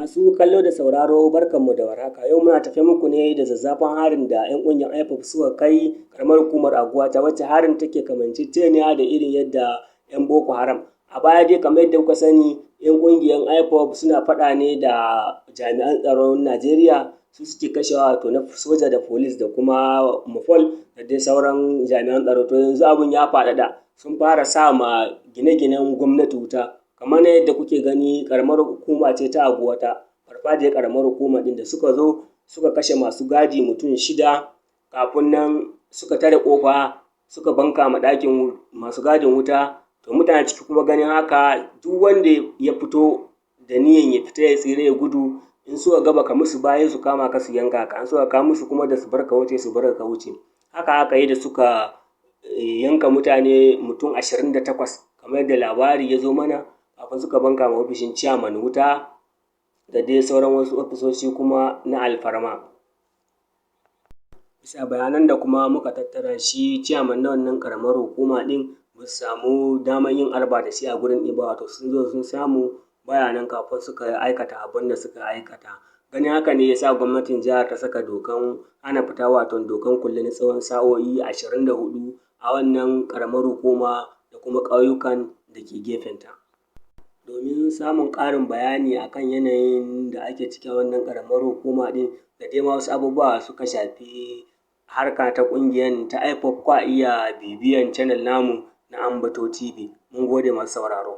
Masu kallo da sauraro barkanmu da warhaka. Yau muna tafe muku ne da zazzafan harin da 'yan ƙungiyar IPOB suka kai ƙaramar hukumar Aguata, wacce harin take kamanceceniya da irin yadda 'yan Boko Haram. A baya dai kamar yadda kuka sani 'yan ƙungiyar IPOB suna faɗa ne da jami'an tsaron Najeriya, su suke kashewa wato na soja da police da kuma mofol da dai sauran jami'an tsaro. To yanzu abun ya faɗaɗa, sun fara sa ma gine-ginen gwamnati wuta. Kamar yadda kuke gani ƙaramar hukuma ce ta Aguata, farfajiyar ƙaramar hukuma ɗin da suka zo suka kashe masu gadi mutum 6, kafin nan suka tare ƙofa suka banka ma ɗakin masu gadin wuta. To mutane ciki kuma ganin haka duk wanda ya fito da niyyar ya fita ya tsira ya gudu, in suka ga baka musu ba sai su kama ka su yanka ka, in suka kama musu kuma da su bar ka wuce su bar ka wuce. Haka aka yi da suka yanka mutane mutum 28 kamar yadda labari ya zo mana, kafin suka banka ma ofishin ciyaman wuta da dai sauran wasu ofisoshi kuma na alfarma. Bisa bayanan da kuma muka tattara, shi ciyaman na wannan ƙaramar hukuma ɗin ba su samu damar yin arba da shi a gurin ɗin ba, wato sun zo sun samu bayanan kafin suka aikata abin da suka aikata. Ganin haka ne ya sa gwamnatin jihar ta saka dokan hana fita, wato dokan kulle na tsawon sa'o'i 24 a wannan ƙaramar hukuma da kuma ƙauyukan da ke gefenta. Domin samun ƙarin bayani a kan yanayin da ake ciki a wannan ƙaramar hukuma ɗin da dai wasu abubuwa suka shafi harka ta ƙungiyar ta IPOB, kwa iya bibiyan channel namu na Ambato TV. Mun gode masu sauraro.